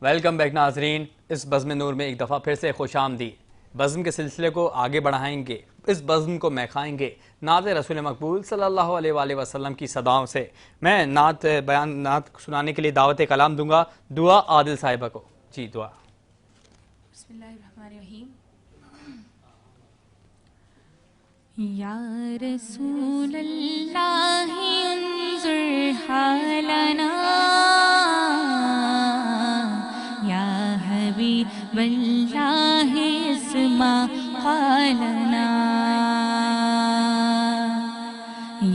Welcome back ناظرین، اس بزم نور میں ایک دفعہ پھر سے خوش آمدید۔ بزم کے سلسلے کو آگے بڑھائیں گے، اس بزم کو مہکائیں گے نعت رسول مقبول صلی اللہ علیہ وآلہ وسلم کی صداؤں سے۔ میں نعت سنانے کے لیے دعوت کلام دوں گا دعا عادل صاحبہ کو۔ جی دعا۔ بسم اللہ الرحمن الرحیم۔ یا رسول اللہ انظر حالنا، یا حبیب اللہ اسمع قالنا،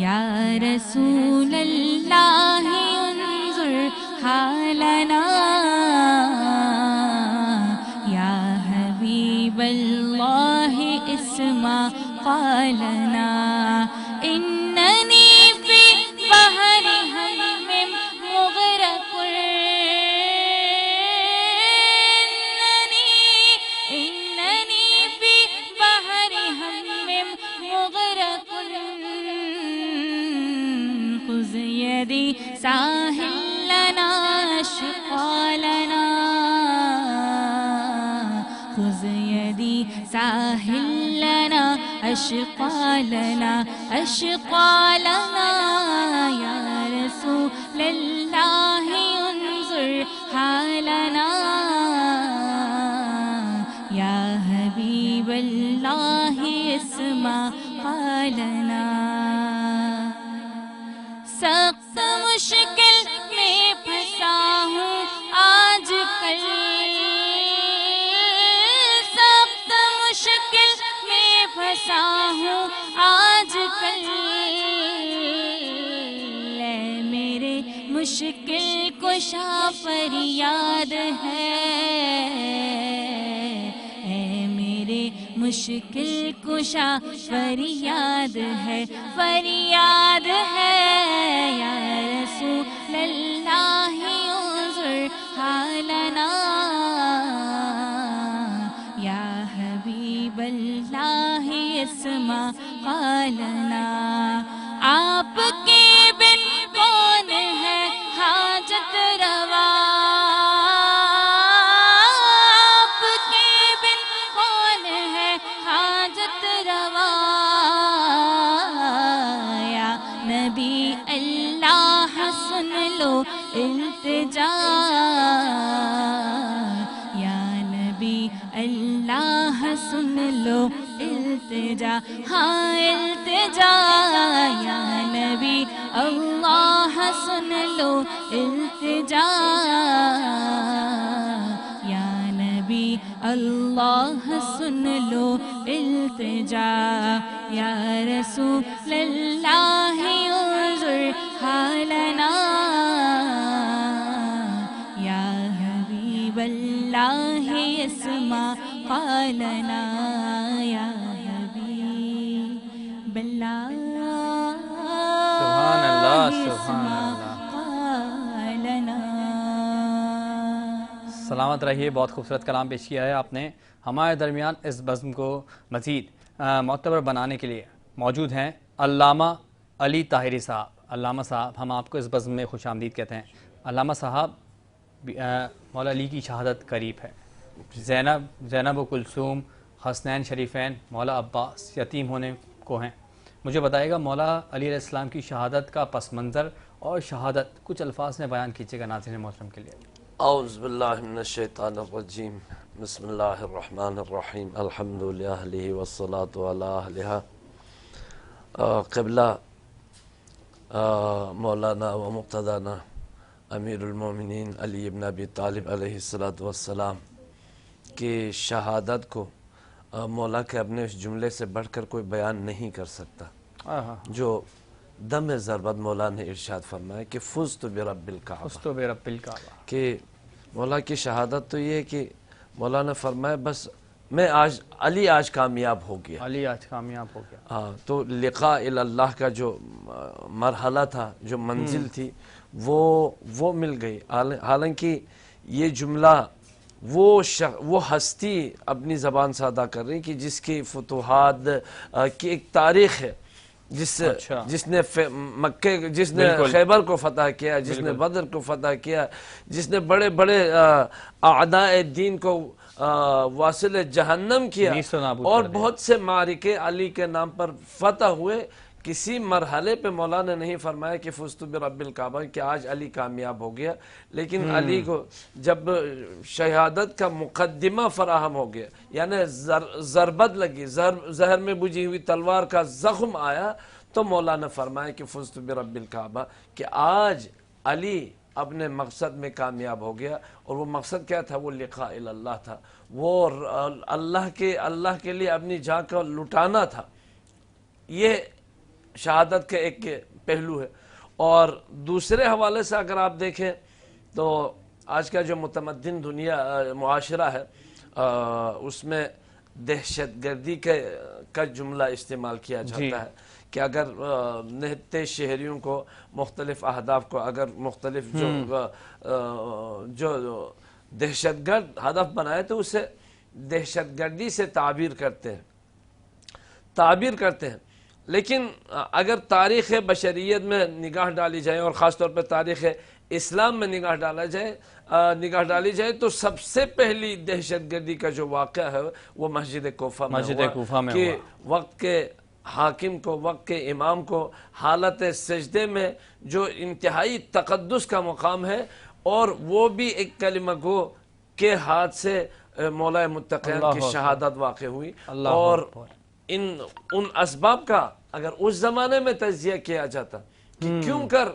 یا رسول اللہ انظر حالنا، یا حبیب اللہ اسمع قالنا، اننی فی بحر ہم مغرق، اننی فی بحر ہم مغرق، خذ یدی ساحل لنا اشقالنا، خذ یدی ساحل لنا اشقالنا، اشقالنا، یا رسول اللہ انظر حالنا، یا حبیب اللہ اسمع قالنا۔ سخت مشکل میں پھنسا ہوں آج کل، سخت مشکل میں پھنسا ہوں آج کل، اے میرے مشکل کشا فریاد ہے، اے میرے مشکل کشا فریاد ہے، فریاد ہے، یا رسول اللہ انظر حالنا، یا حبیب اللہ اسمع قالنا، آپ کے بن کون ہے حاجت روا، آپ کے بن کون ہے حاجت روا، یا نبی اللہ سن لو التجا، یا نبی اللہ سن لو التجا، ہاں التجا، یا نبی اللہ سن لو التجا، یا نبی اللہ سن لو التجا، یا رسول اللہ انظر حالنا، یا حبیب اللہ اسمع قالنا، یا حبیب اللہ سبحان اللہ، سبحان اللہ۔ قالنا۔ سلامت رہیے، بہت خوبصورت کلام پیش کیا ہے آپ نے۔ ہمارے درمیان اس بزم کو مزید معتبر بنانے کے لیے موجود ہیں علامہ علی طاہری صاحب۔ علامہ صاحب، ہم آپ کو اس بزم میں خوش آمدید کہتے ہیں۔ علامہ صاحب، مولا علی کی شہادت قریب ہے، زینب و کلثوم، حسنین شریفین، مولا عباس یتیم ہونے کو ہیں۔ مجھے بتائے گا مولا علی علیہ السلام کی شہادت کا پس منظر اور شہادت کچھ الفاظ میں بیان کیجیے گا ناظرین محترم کے لیے۔ اعوذ باللہ من الشیطان الرجیم، بسم اللہ الرحمن الرحیم، الحمد للہ والصلاة علی اہلہا۔ قبلہ مولانا و مقتدانا امیر المومنین علی ابن ابی طالب علیہ السلام کی شہادت کو مولا کے اپنے اس جملے سے بڑھ کر کوئی بیان نہیں کر سکتا، جو دم ضربت مولا نے ارشاد فرمایا کہ فزت برب الکعبہ، فزت برب الکعبہ، کہ مولا کی شہادت تو یہ ہے کہ مولا نے فرمایا بس میں علی آج کامیاب ہو گیا، علی آج کامیاب ہو گیا۔ ہاں، تو لقاء اللہ کا جو مرحلہ تھا، جو منزل تھی، وہ مل گئی۔ حالانکہ یہ جملہ وہ ہستی اپنی زبان سے ادا کر رہی کہ جس کی فتوحات کی ایک تاریخ ہے، جس نے مکے جس نے خیبر کو فتح کیا، جس نے بدر کو فتح کیا، جس نے بڑے بڑے اعداء دین کو واصل جہنم کیا، اور بہت سے معرکے علی کے نام پر فتح ہوئے، کسی مرحلے پہ مولا نے نہیں فرمایا کہ فزت برب الکعبہ کہ آج علی کامیاب ہو گیا، لیکن علی کو جب شہادت کا مقدمہ فراہم ہو گیا، یعنی ضربت لگی، زہر میں بجھی ہوئی تلوار کا زخم آیا، تو مولا نے فرمایا کہ فزت برب الکعبہ کہ آج علی اپنے مقصد میں کامیاب ہو گیا، اور وہ مقصد کیا تھا؟ وہ لقاء اللہ تھا، وہ اللہ کے لیے اپنی جان کو لٹانا تھا۔ یہ شہادت کا ایک پہلو ہے۔ اور دوسرے حوالے سے اگر آپ دیکھیں تو آج کا جو متمدن دنیا معاشرہ ہے، اس میں دہشت گردی کا جملہ استعمال کیا جاتا ہے کہ اگر نہتے شہریوں کو مختلف اہداف کو اگر مختلف جو دہشت گرد ہدف بنائے تو اسے دہشت گردی سے تعبیر کرتے ہیں۔ لیکن اگر تاریخ بشریت میں نگاہ ڈالی جائے، اور خاص طور پہ تاریخ اسلام میں نگاہ ڈالی جائے تو سب سے پہلی دہشت گردی کا جو واقعہ ہے وہ مسجد کوفہ میں ہوا کہ وقت کے حاکم کو، وقت کے امام کو حالت سجدے میں جو انتہائی تقدس کا مقام ہے، اور وہ بھی ایک کلمہ گو کے ہاتھ سے مولا متقین کی شہادت واقع ہوئی۔ اور ان اسباب کا اگر اس زمانے میں تجزیہ کیا جاتا کہ کیوں کر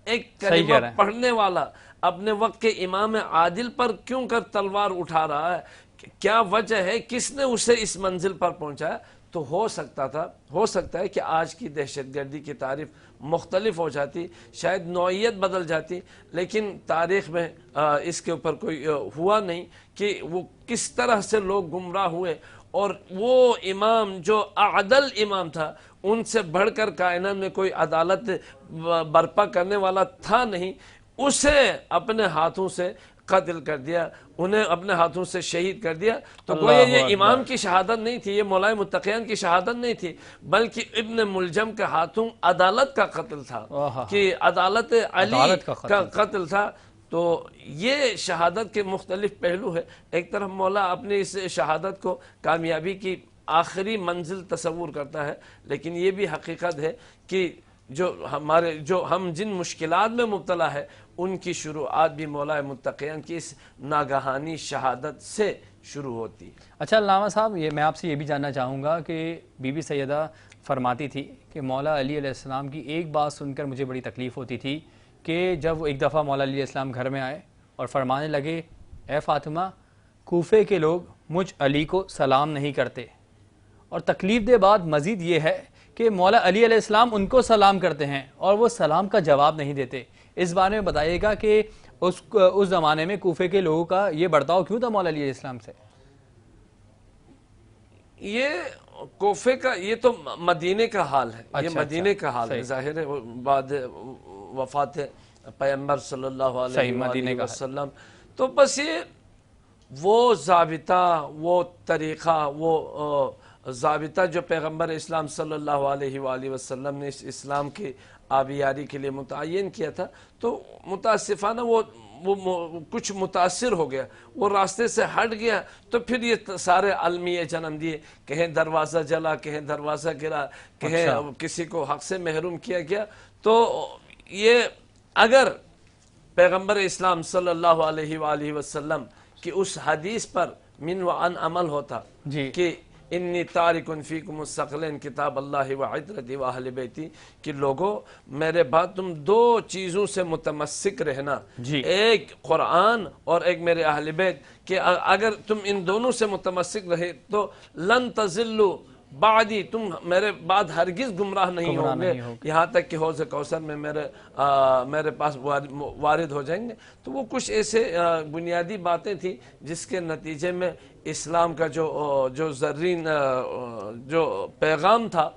ایک کلمہ پڑھنے والا اپنے وقت کے امام عادل پر کیوں کر تلوار اٹھا رہا ہے، کیا وجہ ہے، کس نے اسے اس منزل پر پہنچایا، تو ہو سکتا ہے کہ آج کی دہشت گردی کی تعریف مختلف ہو جاتی، شاید نوعیت بدل جاتی، لیکن تاریخ میں اس کے اوپر کوئی ہوا نہیں کہ وہ کس طرح سے لوگ گمراہ ہوئے، اور وہ امام جو عادل امام تھا، ان سے بڑھ کر کائنات میں کوئی عدالت برپا کرنے والا تھا نہیں، اسے اپنے ہاتھوں سے قتل کر دیا، انہیں اپنے ہاتھوں سے شہید کر دیا۔ تو گویا یہ امام کی شہادت نہیں تھی، یہ مولا متقین کی شہادت نہیں تھی، بلکہ ابن ملجم کے ہاتھوں عدالت کا قتل تھا، کہ عدالت علی کا قتل تھا۔ تو یہ شہادت کے مختلف پہلو ہے۔ ایک طرف مولا اپنی اس شہادت کو کامیابی کی آخری منزل تصور کرتا ہے، لیکن یہ بھی حقیقت ہے کہ جو ہم جن مشکلات میں مبتلا ہے، ان کی شروعات بھی مولا متقین کی اس ناگہانی شہادت سے شروع ہوتی ہے۔ اچھا علامہ صاحب، میں آپ سے یہ بھی جاننا چاہوں گا کہ بی بی سیدہ فرماتی تھی کہ مولا علی علیہ السلام کی ایک بات سن کر مجھے بڑی تکلیف ہوتی تھی کہ جب وہ ایک دفعہ مولا علی علیہ السلام گھر میں آئے اور فرمانے لگے، اے فاطمہ، کوفے کے لوگ مجھ علی کو سلام نہیں کرتے، اور تکلیف دہ بات مزید یہ ہے کہ مولا علی علیہ السلام ان کو سلام کرتے ہیں اور وہ سلام کا جواب نہیں دیتے۔ اس بارے میں بتائیے گا کہ اس زمانے میں کوفے کے لوگوں کا یہ برتاؤ کیوں تھا مولا علی علیہ السلام سے؟ یہ کوفے کا، یہ تو مدینے کا حال ہے، یہ مدینے کا حال ہے، ظاہر ہے بعد وفات پیغمبر صلی اللہ علیہ وسلم، تو بس یہ وہ ضابطہ، وہ طریقہ، وہ ضابطہ جو پیغمبر اسلام صلی اللہ علیہ وآلہ وسلم نے اس اسلام کی آبیاری کے لیے متعین کیا تھا، تو متاسفانہ وہ کچھ متاثر ہو گیا، وہ راستے سے ہٹ گیا، تو پھر یہ سارے المیہ جنم دیے، کہیں دروازہ جلا، کہیں دروازہ گرا، کہیں کسی کو حق سے محروم کیا گیا۔ تو یہ اگر پیغمبر اسلام صلی اللہ علیہ وآلہ وسلم کی اس حدیث پر من وعن عمل ہوتا کہ انی تارکن فیکم الثقلین کتاب اللہ وعطرتی واہل بیتی، کہ لوگوں میرے بعد تم دو چیزوں سے متمسک رہنا، ایک قرآن اور ایک میرے اہل بیت، کہ اگر تم ان دونوں سے متمسک رہے تو لن تضلوا بعدی، تم میرے بعد ہرگز گمراہ نہیں ہوں گے، یہاں تک کہ حوض کوثر میں میرے پاس وارد ہو جائیں گے۔ تو وہ کچھ ایسے بنیادی باتیں تھیں جس کے نتیجے میں اسلام کا جو زرین جو پیغام تھا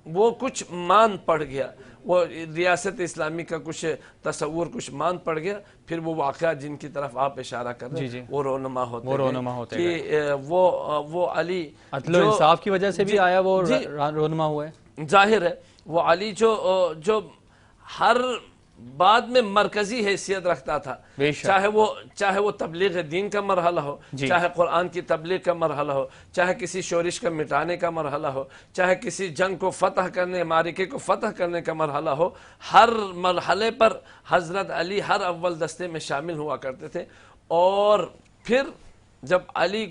وہ کچھ مان پڑ گیا، وہ ریاست اسلامی کا کچھ تصور کچھ مان پڑ گیا، پھر وہ واقعات جن کی طرف آپ اشارہ کر رہے ہیں وہ رونما ہوتے ہیں کہ وہ علی عدل و انصاف کی وجہ سے بھی آیا، وہ رونما ہوا ہے، ظاہر ہے وہ علی جو ہر بعد میں مرکزی حیثیت رکھتا تھا، بے شک۔ چاہے وہ تبلیغ دین کا مرحلہ ہو، چاہے قرآن کی تبلیغ کا مرحلہ ہو، چاہے کسی شورش کا مٹانے کا مرحلہ ہو، چاہے کسی جنگ کو فتح کرنے، معرکے کو فتح کرنے کا مرحلہ ہو، ہر مرحلے پر حضرت علی ہر اول دستے میں شامل ہوا کرتے تھے۔ اور پھر جب علی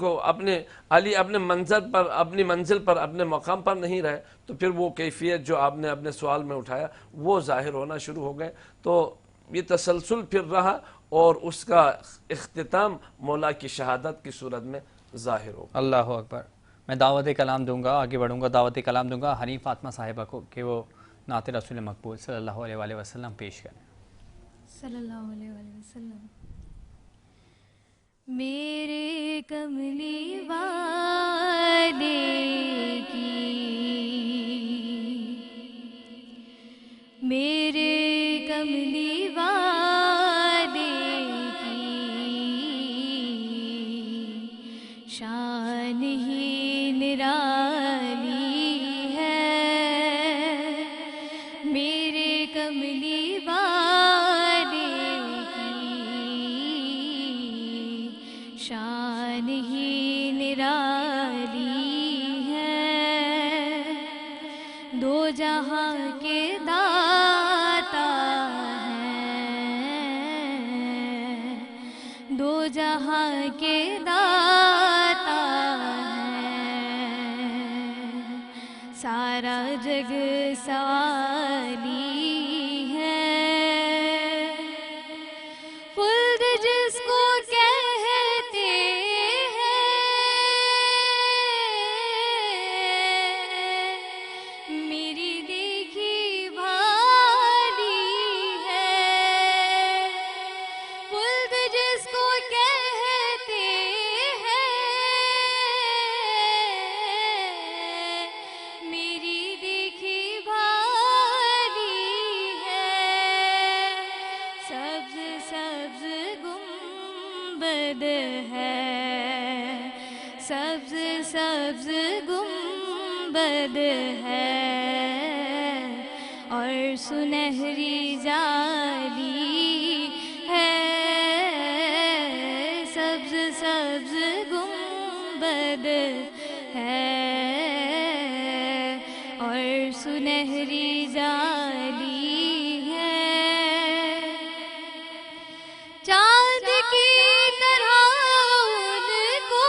اپنی منزل پر اپنے مقام پر نہیں رہے تو پھر وہ کیفیت جو آپ نے اپنے سوال میں اٹھایا وہ ظاہر ہونا شروع ہو گئے۔ تو یہ تسلسل پھر رہا اور اس کا اختتام مولا کی شہادت کی صورت میں ظاہر ہو گیا۔ اللہ اکبر۔ میں دعوت کلام دوں گا، آگے بڑھوں گا، دعوت کلام دوں گا حنیف فاطمہ صاحبہ کو کہ وہ نعت رسول مقبول صلی اللہ علیہ وآلہ وسلم پیش کریں۔ صلی اللہ علیہ وآلہ وسلم۔ میرے کملی والے کی، میرے کملی والے کی شان ہی نرالی ہے، میرے کملی والے شان ہی نرالی ہے، دو جہاں کے داتا ہے، دو جہاں کے داتا ہے، سارا جگ سوالی ہے، خلد جس کو کہتے ہیں، میری دیکھی بھالی ہے، خلد جس کو کہتے ہیں، میری دیکھی بھالی ہے، سبز سبز گنبد ہے، سبز سبز گنبد ہے، اور سنہری جالی ہے، سبز سبز گنبد ہے، اور سنہری جالی ہے، چاند کی طرح ان کو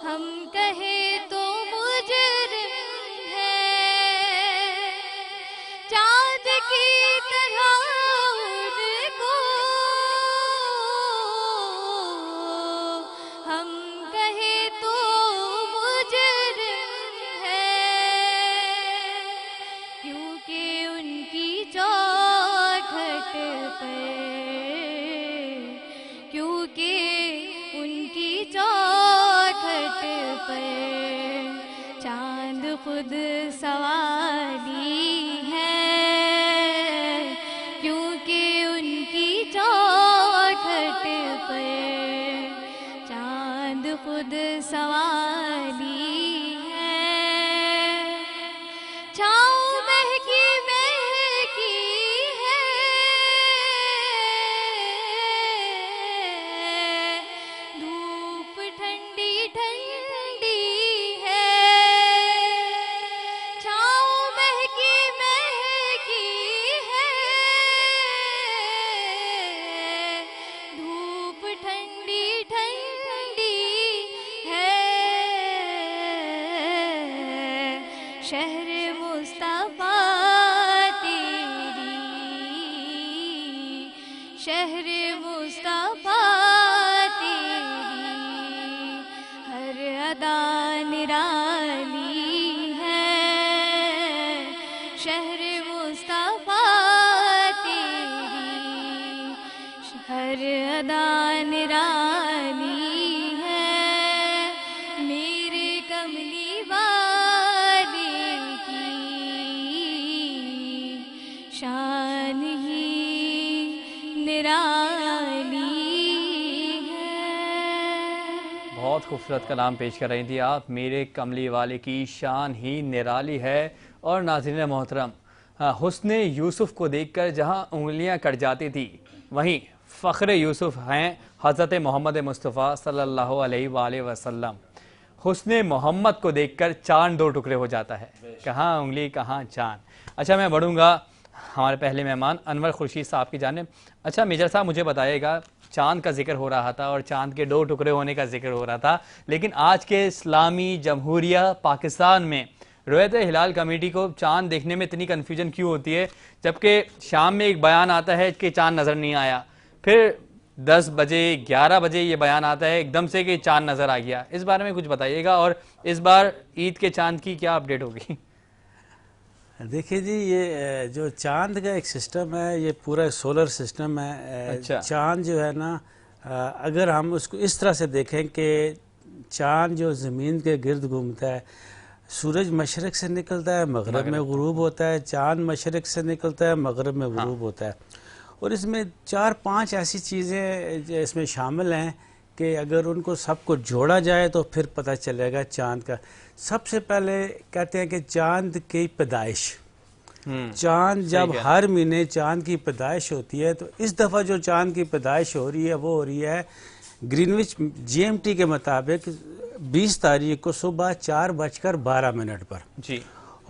ہم کہیں تو مجرم ہے، چاند کی طرح ان کو ہم کہیں تو مجرم ہے، کیونکہ ان کی چوکھٹ پر، کیونکہ ان کی چوکھٹ پر چاند خود سوالی ہے، کیونکہ ان کی چوکھٹ پر چاند خود سوالی ہے، چھاؤں مہکی مہکی ہے، دھوپ ٹھنڈی ٹھنڈی ہے، چھاؤں مہکی مہکی ہے، دھوپ ٹھنڈی ٹھنڈی ہے، شہر مصطفیٰ تیری، شہر مصطفیٰ تیری ہر ادا نرالی ہے، شہر مصطفیٰ تیری ہر ادا نرالی ہے، میرے کملی والے کی شان ہی نرالی ہے۔ بہت خوبصورت کلام پیش کر رہی تھی آپ. میرے کملی والے کی شان ہی نرالی ہے. اور ناظرین محترم، حسن یوسف کو دیکھ کر جہاں انگلیاں کٹ جاتی تھی، وہیں فخر یوسف ہیں حضرت محمد مصطفیٰ صلی اللہ علیہ وآلہ وسلم. حسن محمد کو دیکھ کر چاند دو ٹکڑے ہو جاتا ہے. کہاں انگلی کہاں چاند. اچھا، میں بڑھوں گا ہمارے پہلے مہمان انور خورشید صاحب کی جانب. اچھا میجر صاحب، مجھے بتائیے گا، چاند کا ذکر ہو رہا تھا اور چاند کے دو ٹکڑے ہونے کا ذکر ہو رہا تھا، لیکن آج کے اسلامی جمہوریہ پاکستان میں رویت ہلال کمیٹی کو چاند دیکھنے میں اتنی کنفیوژن کیوں ہوتی ہے؟ جبکہ شام میں ایک بیان آتا ہے کہ چاند نظر نہیں آیا، پھر 10 بجے 11 بجے یہ بیان آتا ہے ایک دم سے کہ چاند نظر آ گیا. اس بارے میں کچھ بتائیے گا، اور اس بار عید کے چاند کی کیا اپڈیٹ ہوگی؟ دیکھیے جی، یہ جو چاند کا ایک سسٹم ہے، یہ پورا سولر سسٹم ہے. اچھا. چاند جو ہے نا، اگر ہم اس کو اس طرح سے دیکھیں کہ چاند جو زمین کے گرد گھومتا ہے، سورج مشرق سے نکلتا ہے، مغرب میں غروب ہوتا ہے. چاند مشرق سے نکلتا ہے، مغرب میں غروب ہوتا ہے. اور اس میں 4-5 ایسی چیزیں اس میں شامل ہیں کہ اگر ان کو سب کو جوڑا جائے تو پھر پتہ چلے گا چاند کا. سب سے پہلے کہتے ہیں کہ چاند کی پیدائش. چاند جب ہر مہینے چاند کی پیدائش ہوتی ہے، تو اس دفعہ جو چاند کی پیدائش ہو رہی ہے وہ ہو رہی ہے گرینوچ GMT کے مطابق 20 تاریخ کو صبح 4:12 پر. جی.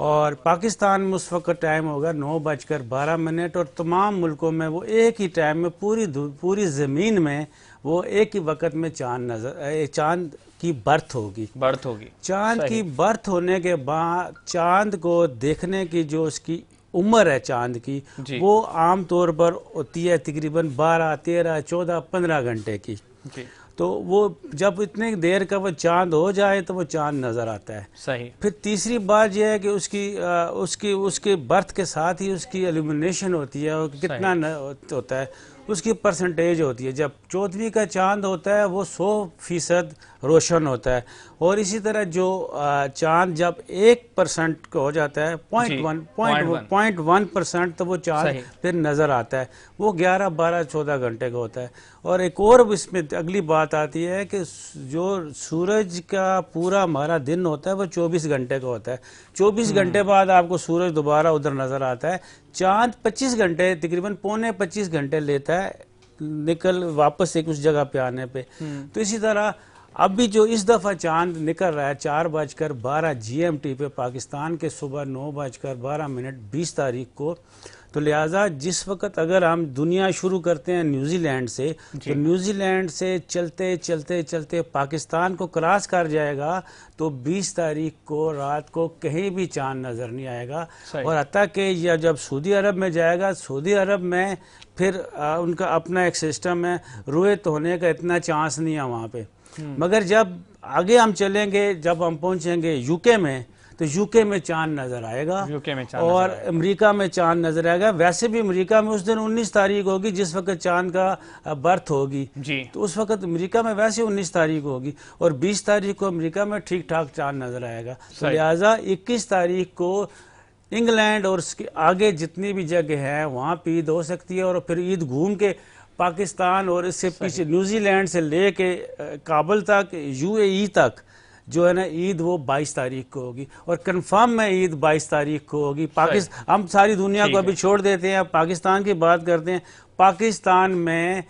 اور پاکستان میں اس وقت ٹائم ہوگا 9:12، اور تمام ملکوں میں وہ ایک ہی ٹائم میں پوری زمین میں وہ ایک ہی وقت میں چاند کی برتھ ہوگی. چاند کی برتھ ہونے کے بعد چاند کو دیکھنے کی جو اس کی عمر ہے چاند کی، وہ عام طور پر ہوتی ہے تقریباً 12، 13، 14، 15 گھنٹے کی. تو وہ جب اتنے دیر کا وہ چاند ہو جائے تو وہ چاند نظر آتا ہے. صحیح. پھر تیسری بات یہ ہے کہ اس کی برتھ کے ساتھ ہی اس کی ایلومینیشن ہوتی ہے، اور کتنا ہوتا ہے اس کی پرسنٹیج ہوتی ہے. جب 14ویں کا چاند ہوتا ہے وہ 100% روشن ہوتا ہے. اور اسی طرح جو چاند جب 1% کا ہو جاتا ہے، 0.1% تو وہ چاند پھر نظر آتا ہے. وہ 11، 12، 14 گھنٹے کا ہوتا ہے. اور ایک اور اس میں اگلی بات آتی ہے کہ جو سورج کا پورا ہمارا دن ہوتا ہے وہ 24 گھنٹے کا ہوتا ہے. 24 گھنٹے بعد آپ کو سورج دوبارہ ادھر نظر آتا ہے. چاند 25 گھنٹے، تقریباً 25 گھنٹے لیتا ہے نکل واپس ایک اس جگہ پہ آنے پہ. تو اسی طرح اب بھی جو اس دفعہ چاند نکل رہا ہے 4:12 GMT پہ پاکستان کے صبح 9:12 20 تاریخ کو، تو لہٰذا جس وقت اگر ہم دنیا شروع کرتے ہیں نیوزی لینڈ سے، تو نیوزی لینڈ سے چلتے چلتے چلتے پاکستان کو کراس کر جائے گا تو 20 تاریخ کو رات کو کہیں بھی چاند نظر نہیں آئے گا. اور حتیٰ کہ یہ جب سعودی عرب میں جائے گا، سعودی عرب میں پھر ان کا اپنا ایک سسٹم ہے، رویت ہونے کا اتنا چانس نہیں ہے وہاں پہ. مگر جب آگے ہم چلیں گے، جب ہم پہنچیں گے UK میں، تو UK میں چاند نظر آئے گا، اور امریکہ میں چاند نظر آئے گا. ویسے بھی امریکہ میں اس دن 19 تاریخ ہوگی جس وقت چاند کا برتھ ہوگی، تو اس وقت امریکہ میں ویسے 19 تاریخ ہوگی، اور 20 تاریخ کو امریکہ میں ٹھیک ٹھاک چاند نظر آئے گا. تو لہٰذا 21 تاریخ کو انگلینڈ اور اس کے آگے جتنی بھی جگہ ہیں وہاں پہ عید ہو سکتی ہے. اور پھر عید گھوم کے پاکستان اور اس سے پیچھے نیوزی لینڈ سے لے کے کابل تک، UAE تک جو ہے نا عید وہ 22 تاریخ کو ہوگی. اور کنفرم میں عید 22 تاریخ کو ہوگی. ہم ساری دنیا کو ابھی چھوڑ دیتے ہیں، پاکستان کی بات کرتے ہیں. پاکستان میں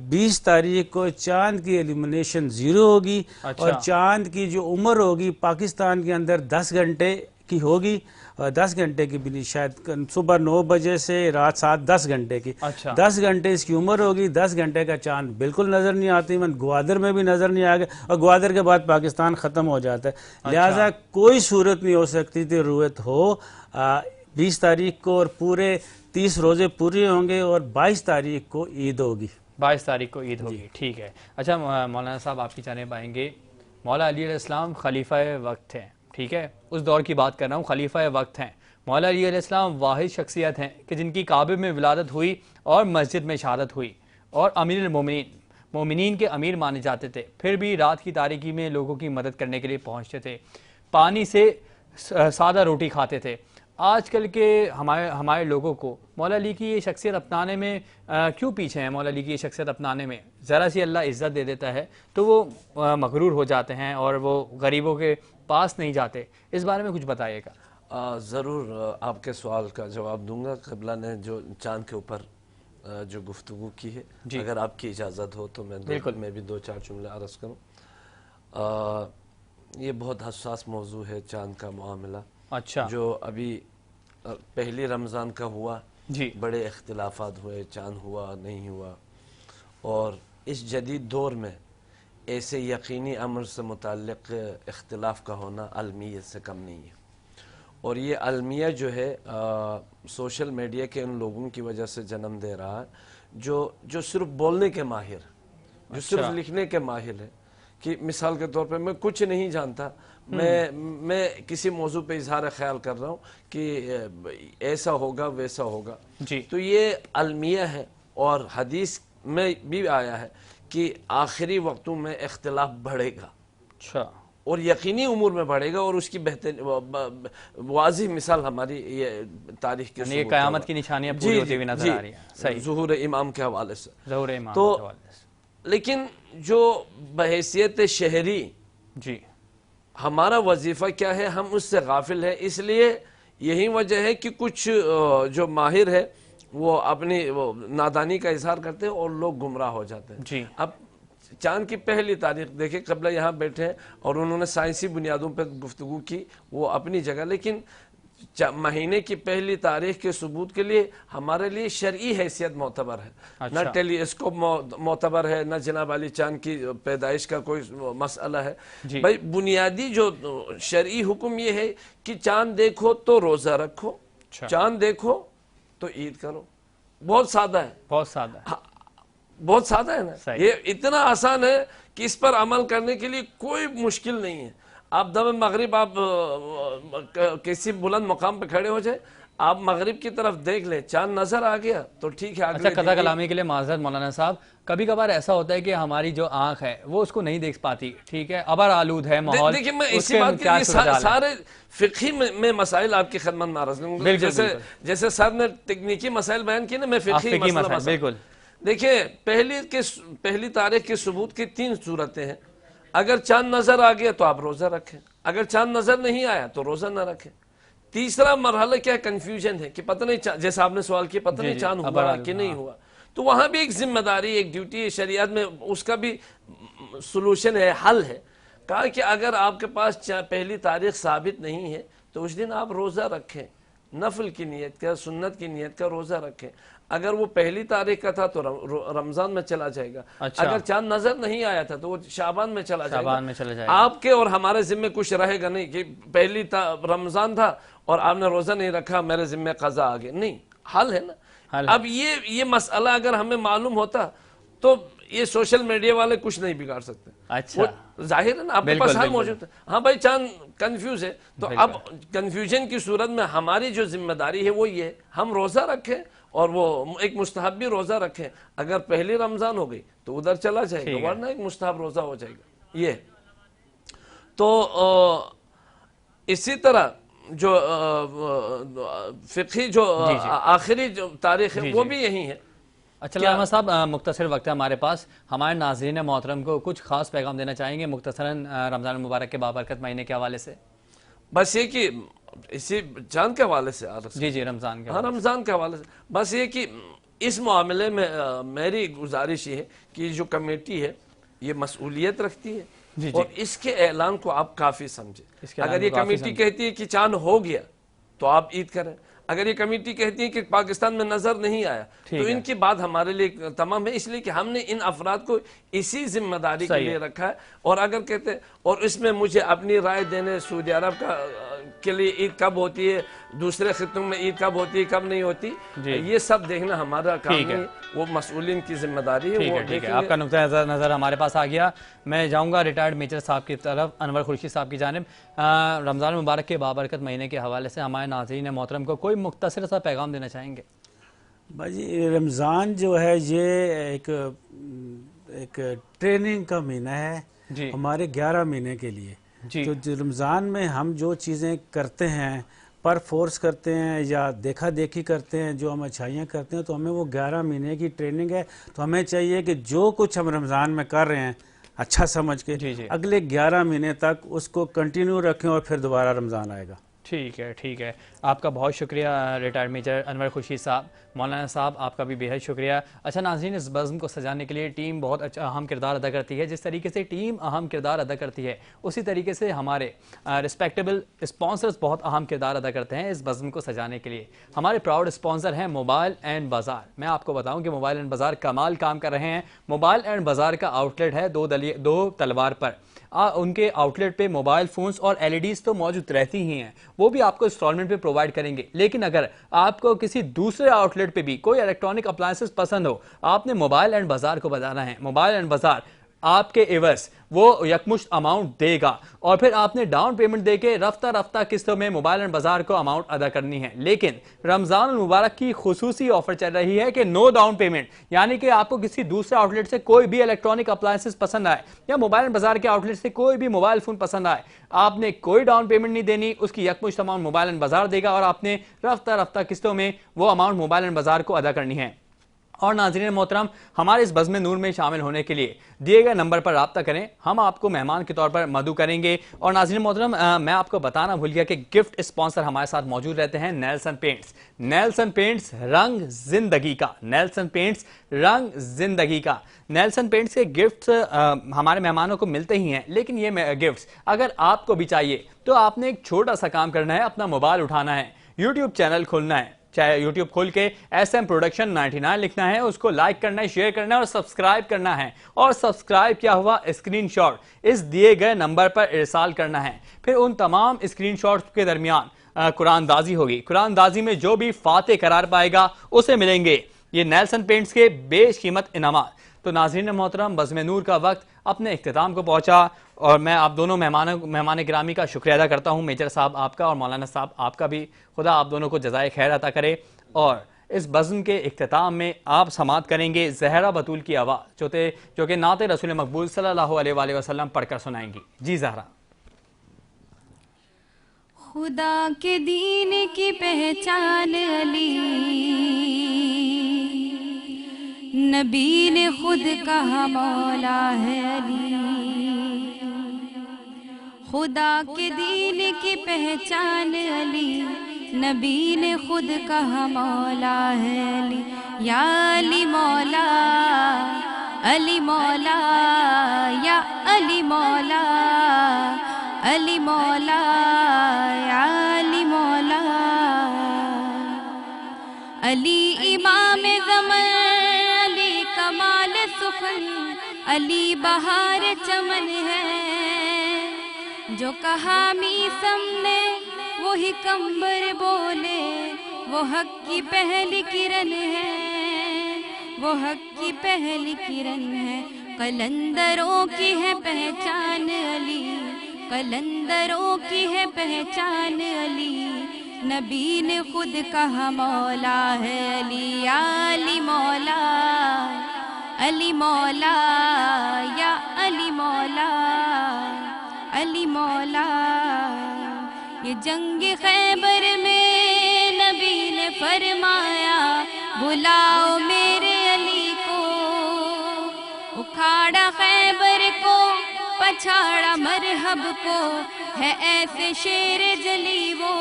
20 تاریخ کو چاند کی ایلومینیشن 0 ہوگی. اور چاند کی جو عمر ہوگی پاکستان کے اندر 10 گھنٹے کی ہوگی، 10 گھنٹے کی بھی نہیں، شاید صبح 9 بجے سے رات 7، 10 گھنٹے کی. 10 گھنٹے اس کی عمر ہوگی. 10 گھنٹے کا چاند بالکل نظر نہیں آتی. گوادر میں بھی نظر نہیں آئے گا، اور گوادر کے بعد پاکستان ختم ہو جاتا ہے. لہٰذا کوئی صورت نہیں ہو سکتی تھی رویت ہو 20 تاریخ کو، اور پورے 30 روزے پورے ہوں گے، اور 22 تاریخ کو عید ہوگی. 22 تاریخ کو عید ہوگی. ٹھیک ہے. اچھا مولانا صاحب، آپ کی جانب آئیں گے. مولا علی علیہ السلام خلیفہ وقت ہیں، ٹھیک ہے، اس دور کی بات کر رہا ہوں، خلیفہ وقت ہیں. مولا علی علیہ السلام واحد شخصیت ہیں کہ جن کی کعبے میں ولادت ہوئی اور مسجد میں شہادت ہوئی، اور امیر المومنین، مومنین کے امیر مانے جاتے تھے. پھر بھی رات کی تاریکی میں لوگوں کی مدد کرنے کے لیے پہنچتے تھے. پانی سے سادہ روٹی کھاتے تھے. آج کل کے ہمارے لوگوں کو مولا علی کی یہ شخصیت اپنانے میں کیوں پیچھے ہیں؟ مولا علی کی یہ شخصیت اپنانے میں ذرا سی اللہ عزت دے دیتا ہے تو وہ مغرور ہو جاتے ہیں اور وہ غریبوں کے پاس نہیں جاتے. اس بارے میں کچھ بتائیے گا. ضرور آپ کے سوال کا جواب دوں گا. قبلہ نے جو چاند کے اوپر جو گفتگو کی ہے, اگر آپ کی اجازت ہو تو میں بھی 2-4 جملے عرض کروں. یہ بہت حساس موضوع ہے چاند کا معاملہ. اچھا. جو ابھی پہلی رمضان کا ہوا, جی بڑے اختلافات ہوئے, چاند ہوا نہیں ہوا, اور اس جدید دور میں ایسے یقینی امر سے متعلق اختلاف کا ہونا علمیت سے کم نہیں ہے. اور یہ علمیہ جو ہے سوشل میڈیا کے ان لوگوں کی وجہ سے جنم دے رہا ہے جو صرف بولنے کے ماہر, جو صرف لکھنے کے ماہر ہے. کہ مثال کے طور پہ میں کچھ نہیں جانتا, میں کسی موضوع پہ اظہار خیال کر رہا ہوں کہ ایسا ہوگا ویسا ہوگا. جی. تو یہ علمیہ ہے, اور حدیث میں بھی آیا ہے کہ آخری وقتوں میں اختلاف بڑھے گا. اچھا. اور یقینی امور میں بڑھے گا, اور اس کی بہتر واضح مثال ہماری یہ تاریخ کے یہ قیامت کی نشانیاں پوری ہوتی ہوئی نظر آ رہی ہیں. صحیح. ظہور امام کے حوالے سے. ظہور امام تو کے حوالے سے. لیکن جو بحیثیت شہری جی ہمارا وظیفہ کیا ہے, ہم اس سے غافل ہیں. اس لیے یہی وجہ ہے کہ کچھ جو ماہر ہے وہ اپنی نادانی کا اظہار کرتے ہیں اور لوگ گمراہ ہو جاتے ہیں. جی. اب چاند کی پہلی تاریخ دیکھیں, قبلہ یہاں بیٹھے ہیں اور انہوں نے سائنسی بنیادوں پر گفتگو کی, وہ اپنی جگہ. لیکن مہینے کی پہلی تاریخ کے ثبوت کے لیے ہمارے لیے شرعی حیثیت معتبر ہے. نہ ٹیلی اسکوپ معتبر ہے, نہ جناب علی چاند کی پیدائش کا کوئی مسئلہ ہے. بھائی بنیادی جو شرعی حکم یہ ہے کہ چاند دیکھو تو روزہ رکھو, چاند دیکھو تو عید کرو. بہت سادہ ہے. بہت سادہ ہے. بہت سادہ ہے نا. یہ اتنا آسان ہے کہ اس پر عمل کرنے کے لیے کوئی مشکل نہیں ہے. آپ دم مغرب آپ کسی بلند مقام پہ کھڑے ہو جائے, آپ مغرب کی طرف دیکھ لیں, چاند نظر آ گیا تو ٹھیک ہے. اچھا, قطع کلامی کے لیے معذرت مولانا صاحب, کبھی کبھار ایسا ہوتا ہے کہ ہماری جو آنکھ ہے وہ اس کو نہیں دیکھ پاتی, ٹھیک ہے, ابر آلود ہے ماحول. دیکھیں میں اسی بات کے سارے فقہی میں مسائل آپ کی خدمت میں عرض کروں گا. جیسے سر نے تکنیکی مسائل بیان کیے نا, میں فقہی مسئلہ. بالکل. دیکھیں پہلی تاریخ کے ثبوت کی 3 صورتیں ہیں. اگر چاند نظر آ گیا تو آپ روزہ رکھیں, اگر چاند نظر نہیں آیا تو روزہ نہ رکھیں. تیسرا مرحلہ کیا کنفیوژن ہے کہ پتہ نہیں, جیسا آپ نے سوال کیا, پتہ نہیں چاند ہوا کہ نہیں ہوا. تو وہاں بھی ایک ذمہ داری, ایک ڈیوٹی ہے شریعت میں, اس کا بھی سلوشن ہے, حل ہے. کہا کہ اگر آپ کے پاس پہلی تاریخ ثابت نہیں ہے تو اس دن آپ روزہ رکھیں, نفل کی نیت کا, سنت کی نیت کا روزہ رکھیں. اگر وہ پہلی تاریخ کا تھا تو رمضان میں چلا جائے گا. اگر چاند نظر نہیں آیا تھا تو وہ شعبان میں چلا جائے گا. آپ کے اور ہمارے ذمہ کچھ رہے گا نہیں کہ پہلی رمضان تھا اور آپ نے روزہ نہیں رکھا, میرے ذمہ قضا آ گیا. نہیں, حل ہے نا. اب یہ مسئلہ اگر ہمیں معلوم ہوتا تو یہ سوشل میڈیا والے کچھ نہیں بگاڑ سکتے. اچھا, ظاہر ہے نا, آپ کے پاس حل موجود ہے. ہاں بھائی چاند کنفیوز ہے, تو اب کنفیوژن کی صورت میں ہماری جو ذمہ داری ہے وہ یہ ہے, ہم روزہ رکھیں اور وہ ایک مستحب بھی روزہ رکھیں. اگر پہلی رمضان ہو گئی تو ادھر چلا جائے گا, ورنہ ایک مستحب روزہ ہو جائے گا. یہ تو اسی طرح جو فقہی جو آخری جو تاریخ ہے وہ بھی یہی ہے. اچھا علامہ صاحب, مختصر وقت ہے ہمارے پاس, ہمارے ناظرین محترم کو کچھ خاص پیغام دینا چاہیں گے مختصراً رمضان المبارک کے بابرکت مہینے کے حوالے سے؟ بس یہ کہ اسی چاند کے حوالے سے جی رمضان کے رمضان کے حوالے سے بس یہ کہ اس معاملے میں میری گزارش یہ ہے کہ جو کمیٹی ہے یہ مسئولیت رکھتی ہے, اور اس کے اعلان کو آپ کافی سمجھیں. اگر یہ کمیٹی کہتی ہے کہ چاند ہو گیا تو آپ عید کریں, اگر یہ کمیٹی کہتی ہے کہ پاکستان میں نظر نہیں آیا تو ان کی بات ہمارے لیے تمام ہے. اس لیے کہ ہم نے ان افراد کو اسی ذمہ داری کے لیے رکھا ہے. اور اگر کہتے ہیں, اور اس میں مجھے اپنی رائے دینے سعودی عرب کے لیے عید کب ہوتی ہے, دوسرے خطوں میں عید کب ہوتی ہے, کب نہیں ہوتی, یہ سب دیکھنا ہمارا کام نہیں, وہ مسئولین کی ذمہ داری ہے. ٹھیک ہے, آپ کا نقطہ نظر ہمارے پاس آ گیا. میں جاؤں گا ریٹائرڈ میجر صاحب کی طرف, انور خورشید صاحب کی جانب. رمضان المبارک کے بابرکت مہینے کے حوالے سے ہمارے ناظرین محترم کو کوئی مختصر سا پیغام دینا چاہیں گے؟ بھائی رمضان جو ہے یہ ایک ٹریننگ کا مہینہ ہے ہمارے 11 مہینے کے لیے. تو رمضان میں ہم جو چیزیں کرتے ہیں پر فورس کرتے ہیں یا دیکھا دیکھی کرتے ہیں، جو ہم اچھائیاں کرتے ہیں، تو ہمیں وہ 11 مہینے کی ٹریننگ ہے. تو ہمیں چاہیے کہ جو کچھ ہم رمضان میں کر رہے ہیں اچھا سمجھ کے جی جی اگلے 11 مہینے تک اس کو کنٹینیو رکھیں، اور پھر دوبارہ رمضان آئے گا. ٹھیک ہے ٹھیک ہے. آپ کا بہت شکریہ ریٹائرڈ میجر انور خورشید صاحب. مولانا صاحب آپ کا بھی بے حد شکریہ. اچھا ناظرین، اس بزم کو سجانے کے لیے ٹیم بہت اچھا اہم کردار ادا کرتی ہے. جس طریقے سے ٹیم اہم کردار ادا کرتی ہے اسی طریقے سے ہمارے رسپیکٹیبل اسپانسرز بہت اہم کردار ادا کرتے ہیں اس بزم کو سجانے کے لیے. ہمارے پراؤڈ اسپانسر ہیں موبائل اینڈ بازار. میں آپ کو بتاؤں کہ موبائل اینڈ بازار کمال کام کر رہے ہیں. موبائل اینڈ بازار کا آؤٹ لیٹ ہے دو تلوار پر. ان کے آؤٹ لیٹ پہ موبائل فونز اور ایل ای ڈیز تو موجود رہتی ہی ہیں، وہ بھی آپ کو انسٹالمنٹ پہ پرووائڈ کریں گے. لیکن اگر آپ کو کسی دوسرے آؤٹ لیٹ پہ بھی کوئی الیکٹرانک اپلائنسز پسند ہو، آپ نے موبائل اینڈ بازار کو بتانا ہے. موبائل اینڈ بازار آپ کے عوض وہ یکمشت اماؤنٹ دے گا، اور پھر آپ نے ڈاؤن پیمنٹ دے کے رفتہ رفتہ قسطوں میں موبائل اینڈ بازار کو اماؤنٹ ادا کرنی ہے. لیکن رمضان المبارک کی خصوصی آفر چل رہی ہے کہ نو ڈاؤن پیمنٹ، یعنی کہ آپ کو کسی دوسرے آؤٹ لیٹ سے کوئی بھی الیکٹرانک اپلائنسز پسند آئے یا موبائل اینڈ بازار کے آؤٹ لیٹ سے کوئی بھی موبائل فون پسند آئے، آپ نے کوئی ڈاؤن پیمنٹ نہیں دینی. اس کی یکمشت اماؤنٹ موبائل اینڈ بازار دے گا، اور آپ نے رفتہ رفتہ قسطوں میں وہ اماؤنٹ موبائل اینڈ بازار کو ادا کرنی ہے. اور ناظرین محترم، ہمارے اس بزم نور میں شامل ہونے کے لیے دیے گئے نمبر پر رابطہ کریں. ہم آپ کو مہمان کے طور پر مدعو کریں گے. اور ناظرین محترم، میں آپ کو بتانا بھول گیا کہ گفٹ اسپانسر ہمارے ساتھ موجود رہتے ہیں نیلسن پینٹس. نیلسن پینٹس رنگ زندگی کا. نیلسن پینٹس رنگ زندگی کا. نیلسن پینٹس کے گفٹس ہمارے مہمانوں کو ملتے ہی ہیں، لیکن یہ گفٹس اگر آپ کو بھی چاہیے تو آپ نے ایک چھوٹا سا کام کرنا ہے. اپنا موبائل اٹھانا ہے، یوٹیوب چینل کھولنا ہے، چاہے یوٹیوب کھول کے ایس ایم پروڈکشن 99 لکھنا ہے، اس کو لائک کرنا ہے، شیئر کرنا ہے اور سبسکرائب کرنا ہے. اور سبسکرائب کیا ہوا اسکرین شاٹ اس دیے گئے نمبر پر ارسال کرنا ہے. پھر ان تمام اسکرین شاٹس کے درمیان قرآن دازی ہوگی. قرآن دازی میں جو بھی فاتح قرار پائے گا اسے ملیں گے یہ نیلسن پینٹس کے بیش قیمت انعامات. تو ناظرین محترم، بزم نور کا وقت اپنے اختتام کو پہنچا، اور میں آپ دونوں مہمان گرامی کا شکریہ ادا کرتا ہوں، میجر صاحب آپ کا اور مولانا صاحب آپ کا بھی. خدا آپ دونوں کو جزائے خیر عطا کرے. اور اس بزم کے اختتام میں آپ سماعت کریں گے زہرا بطول کی آواز جو کہ نعت رسول مقبول صلی اللہ علیہ وآلہ وسلم پڑھ کر سنائیں گی. جی زہرا. خدا کے دین کی پہچان علی، نبی نے خود کہا مولا ہے علی. خدا کے دین کی پہچان علی، نبی نے خود کہا مولا ہے علی. یا علی مولا، علی مولا، یا علی مولا، علی مولا، یا علی مولا. علی امام زمن، علی کمال سخن، علی بہار چمن ہے. جو کہا میسم نے وہی کمبر بولے، وہ حق کی پہلی کرن ہے، وہ حق کی پہلی کرن ہے. قلندروں کی ہے پہچان علی، قلندروں کی ہے پہچان علی. نبی نے خود کہا مولا ہے علی. یا علی مولا، علی مولا، یا علی مولا، علی مولا. یہ جنگ خیبر میں نبی نے فرمایا بلاؤ میرے علی کو. اکھاڑا خیبر کو، پچھاڑا مرحب کو، ہے ایسے شیر جلی وہ،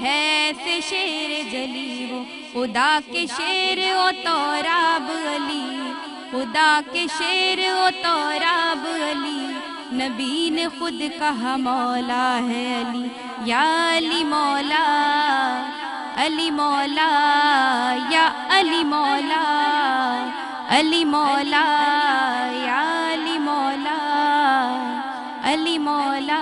ہے ایسے شیر جلی وہ. خدا کے شیر و توراب علی، خدا کے شیر و توراب علی. نبی نے خود کہا مولا ہے علی. یا علی مولا، علی مولا، یا علی مولا، علی مولا، یا علی مولا، علی مولا.